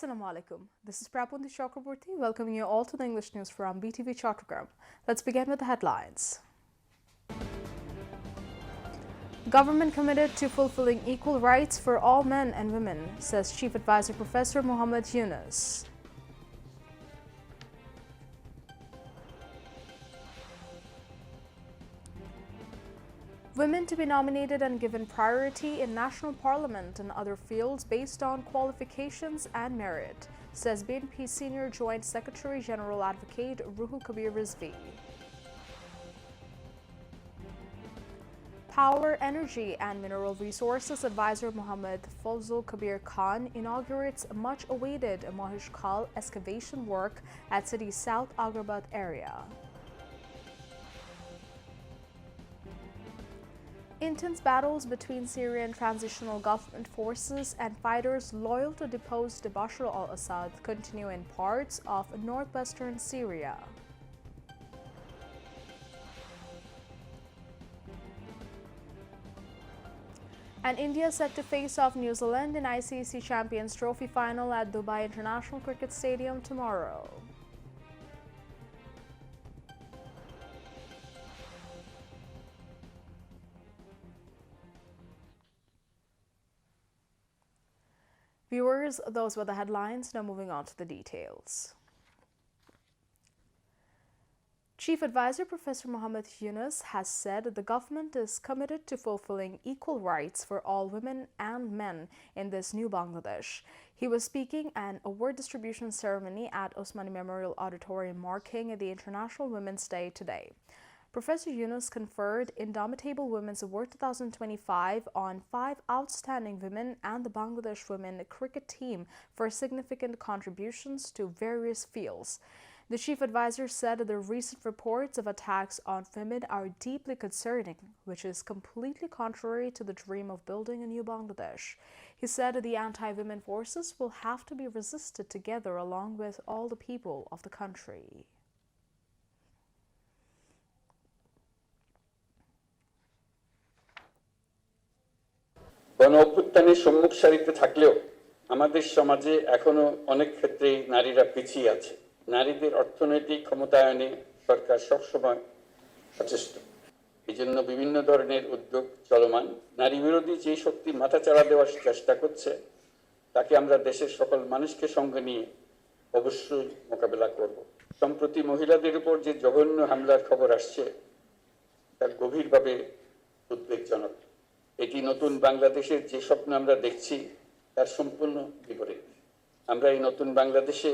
Assalamu alaikum. This is Prapundi Chakraborty welcoming you all to the English news from BTV Chattogram. Let's begin with the headlines. Government committed to fulfilling equal rights for all men and women, says Chief Advisor Professor Muhammad Yunus. Women to be nominated and given priority in national parliament and other fields based on qualifications and merit, says BNP Senior Joint Secretary General Advocate Khobor Rizvi. Power, Energy and Mineral Resources Advisor Muhammad Fazl Kabir Khan inaugurates much-awaited Mahish Khal excavation work at city's South Agrabad area. Intense battles between Syrian transitional government forces and fighters loyal to deposed Bashar al-Assad continue in parts of northwestern Syria. And India set to face off New Zealand in ICC Champions Trophy final at Dubai International Cricket Stadium tomorrow. Viewers, those were the headlines. Now moving on to the details. Chief Advisor Professor Muhammad Yunus has said the government is committed to fulfilling equal rights for all women and men in this new Bangladesh. He was speaking at an award distribution ceremony at Osmani Memorial Auditorium marking the International Women's Day today. Professor Yunus conferred Indomitable Women's Award 2025 on 5 outstanding women and the Bangladesh women cricket team for significant contributions to various fields. The chief advisor said the recent reports of attacks on women are deeply concerning, which is completely contrary to the dream of building a new Bangladesh. He said the anti-women forces will have to be resisted together along with all the people of the country. গণ অভ্যুত্থানের সম্মুখ সারিতে থাকলেও আমাদের সমাজে এখনো অনেক ক্ষেত্রেই নারীরা পিছিয়ে আছে। নারীদের অর্থনৈতিক ক্ষমতায়নে সরকার সবসময় সচেষ্ট। এজন্য বিভিন্ন ধরনের উদ্যোগ চলমান। নারী বিরোধী যে শক্তি মাথাচাড়া দেওয়ার চেষ্টা করছে তাকে আমরা দেশের সকল মানুষকে সঙ্গে নিয়ে অবশ্যই মোকাবেলা করব। সম্প্রতি মহিলাদের উপর যে জঘন্য হামলার খবর আসছে তা গভীরভাবে উদ্বেগজনক। এটি নতুন বাংলাদেশের যে স্বপ্ন আমরা দেখছি তার সম্পূর্ণ বিপরীত। আমরা এই নতুন বাংলাদেশে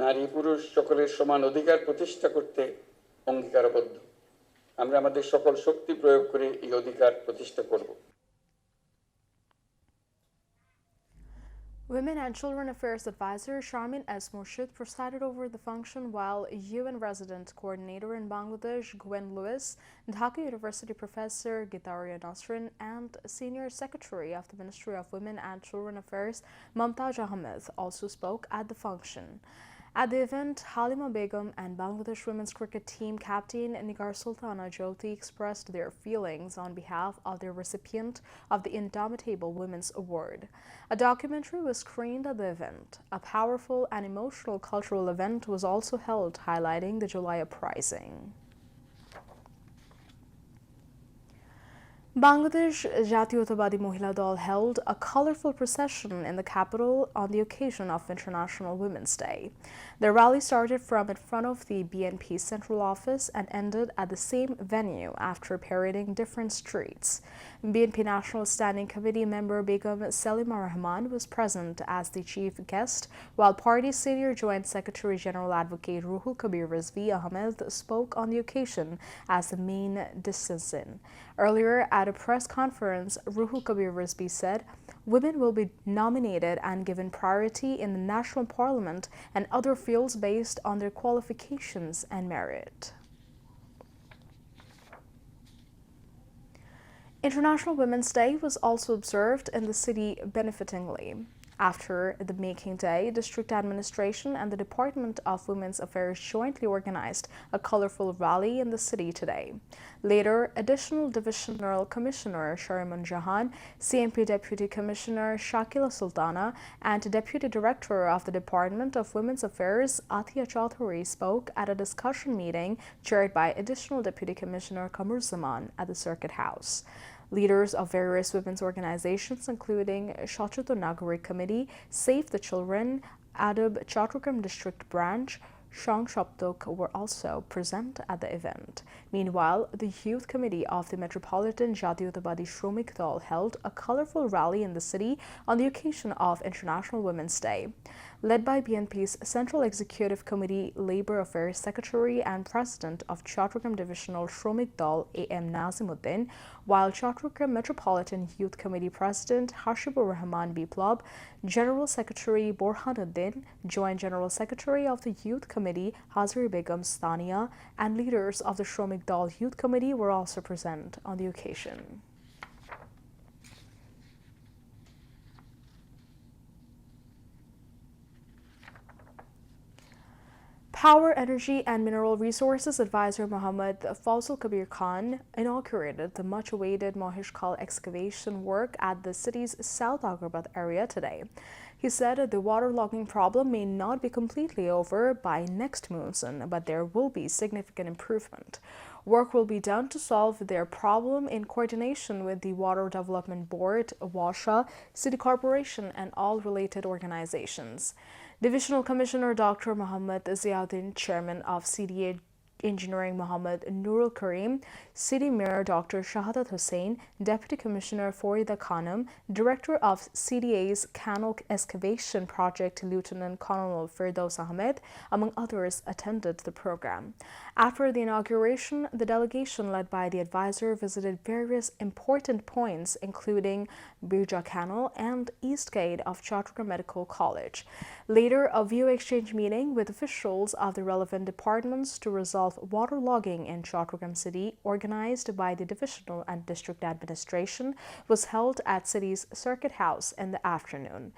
নারী পুরুষ সকলের সমান অধিকার প্রতিষ্ঠা করতে অঙ্গীকারবদ্ধ। আমরা আমাদের সকল শক্তি প্রয়োগ করে এই অধিকার প্রতিষ্ঠা করব। Women and Children Affairs Advisor Sharmin S. Murshid presided over the function, while UN Resident Coordinator in Bangladesh Gwen Lewis, Dhaka University Professor Gitaria Nasrin, and Senior Secretary of the Ministry of Women and Children Affairs Mumtaz Ahmed also spoke at the function. At the event, Halima Begum and Bangladesh women's cricket team captain Nigar Sultana Jyoti expressed their feelings on behalf of the recipient of the Indomitable Women's Award. A documentary was screened at the event. A powerful and emotional cultural event was also held highlighting the July uprising. Bangladesh Jatiyotawadi Mohila Dal held a colorful procession in the capital on the occasion of International Women's Day. The rally started from in front of the BNP Central Office and ended at the same venue after parading different streets. BNP National Standing Committee member Begum Selima Rahman was present as the chief guest, while party Senior Joint Secretary General Advocate Khobor Rizvi Ahmed spoke on the occasion as the main dissentient. Earlier, at a press conference, Khobor Rizvi said, women will be nominated and given priority in the national parliament and other fields based on their qualifications and merit. International Women's Day was also observed in the city benefitingly. After the Making Day, District Administration and the Department of Women's Affairs jointly organized a colorful rally in the city today. Later, Additional Divisional Commissioner Shariman Jahan, CMP Deputy Commissioner Shakila Sultana, and Deputy Director of the Department of Women's Affairs Atiya Chaudhary spoke at a discussion meeting chaired by Additional Deputy Commissioner Kamur Zaman at the Circuit House. Leaders of various women's organizations, including Shachito Nagari Committee, Save the Children, Adab Chattogram District Branch, Shongshaptok, were also present at the event. Meanwhile, the Youth Committee of the Metropolitan Jatyotapadi Shromik Dal held a colorful rally in the city on the occasion of International Women's Day. Led by BNP's Central Executive Committee Labor Affairs Secretary and President of Chattogram Divisional Shromik Dal A.M. Nazimuddin, while Chattogram Metropolitan Youth Committee President Hashibur Rahman Biplab, General Secretary Borhanuddin, Joint General Secretary of the Youth Committee Hazari Begum Stania, and leaders of the Shromik Dal Youth Committee were also present on the occasion. Power, Energy and Mineral Resources Advisor Mohammad Fawzul Kabir Khan inaugurated the much-awaited Mohishkal excavation work at the city's South Agrabad area today. He said the waterlogging problem may not be completely over by next monsoon, but there will be significant improvement. Work will be done to solve their problem in coordination with the Water Development Board, WASHA, City Corporation, and all related organizations. Divisional Commissioner Dr. Muhammad Ziauddin, Chairman of CDA Engineering Muhammad Nurul Karim, City Mayor Dr. Shahadat Hussain, Deputy Commissioner Farida Khanum, Director of CDA's Canal Excavation Project Lieutenant Colonel Firdaus Ahmed, among others, attended the program. After the inauguration, the delegation led by the advisor visited various important points, including Birja Canal and East Gate of Chattogram Medical College. Later, a view exchange meeting with officials of the relevant departments to resolve waterlogging in Chattogram City, organized by the Divisional and District Administration, was held at City's Circuit House in the afternoon.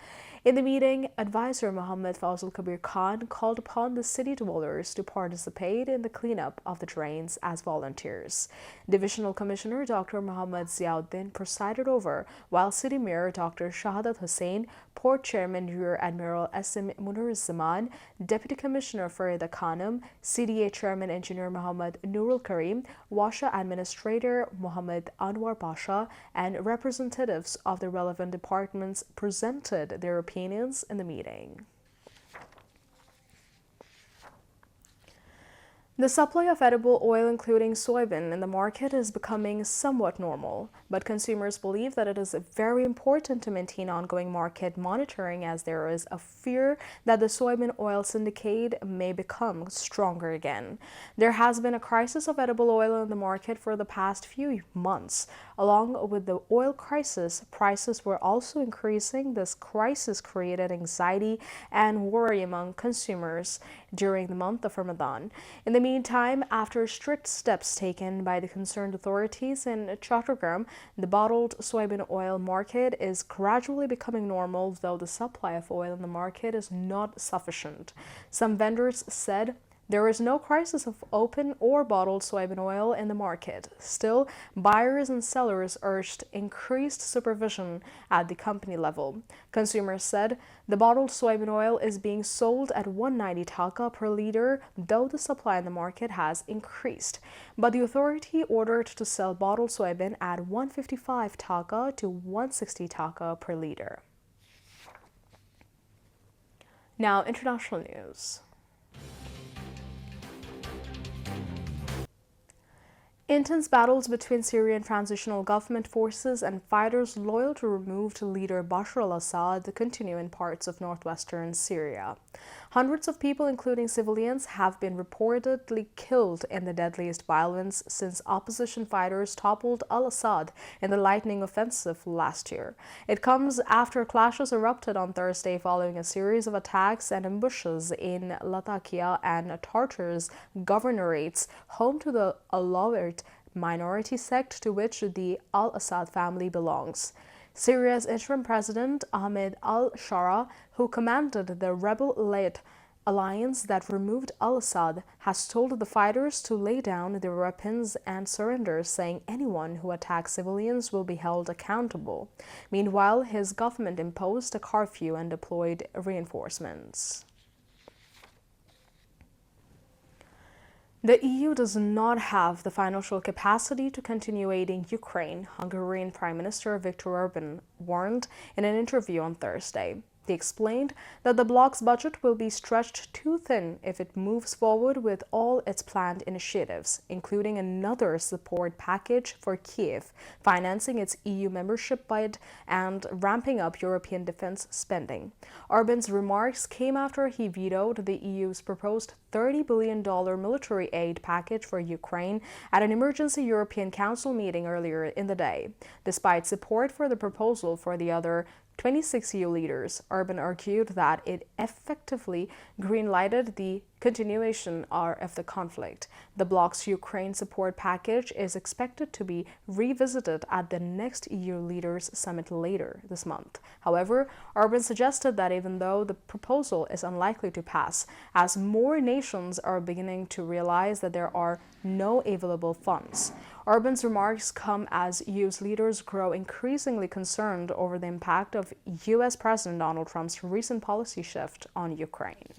In the meeting, Advisor Mohammad Fawzul Kabir Khan called upon the city dwellers to participate in the cleanup of the drains as volunteers. Divisional Commissioner Dr. Muhammad Ziauddin presided over, while City Mayor Dr. Shahadat Hussain, Port Chairman Rear Admiral Asim Munir Zaman, Deputy Commissioner Farida Khanum, CDA Chairman Engineer Muhammad Nurul Karim, WASHA Administrator Muhammad Anwar Pasha, and representatives of the relevant departments presented their opinions in the meeting. The supply of edible oil, including soybean, in the market is becoming somewhat normal, but consumers believe that it is very important to maintain ongoing market monitoring, as there is a fear that the soybean oil syndicate may become stronger again. There has been a crisis of edible oil in the market for the past few months. Along with the oil crisis, prices were also increasing. This crisis created anxiety and worry among consumers during the month of Ramadan. In the meantime, after strict steps taken by the concerned authorities in Chattogram, the bottled soybean oil market is gradually becoming normal, though the supply of oil in the market is not sufficient. Some vendors said there is no crisis of open or bottled soybean oil in the market. Still, buyers and sellers urged increased supervision at the company level. Consumers said the bottled soybean oil is being sold at 190 taka per liter, though the supply in the market has increased. But the authority ordered to sell bottled soybean at 155 taka to 160 taka per liter. Now, international news. Intense battles between Syrian transitional government forces and fighters loyal to removed leader Bashar al-Assad continue in parts of northwestern Syria. Hundreds of people, including civilians, have been reportedly killed in the deadliest violence since opposition fighters toppled al-Assad in the lightning offensive last year. It comes after clashes erupted on Thursday following a series of attacks and ambushes in Latakia and Tartars governorates, home to the Alawite minority sect to which the al-Assad family belongs. Syria's interim president Ahmed al-Shara, who commanded the rebel-led alliance that removed al-Assad, has told the fighters to lay down their weapons and surrender, saying anyone who attacks civilians will be held accountable. Meanwhile, his government imposed a curfew and deployed reinforcements. The EU does not have the financial capacity to continue aiding Ukraine, Hungarian Prime Minister Viktor Orban warned in an interview on Thursday. He explained that the bloc's budget will be stretched too thin if it moves forward with all its planned initiatives, including another support package for Kiev, financing its EU membership bid, and ramping up European defense spending. Orban's remarks came after he vetoed the EU's proposed $30 billion military aid package for Ukraine at an emergency European Council meeting earlier in the day. Despite support for the proposal for the other 26 EU leaders, Orban argued that it effectively green-lighted the continuation of the conflict. The bloc's Ukraine support package is expected to be revisited at the next EU leaders summit later this month. However, Orban suggested that even though the proposal is unlikely to pass, as more nations are beginning to realize that there are no available funds. Orban's remarks come as EU's leaders grow increasingly concerned over the impact of US President Donald Trump's recent policy shift on Ukraine.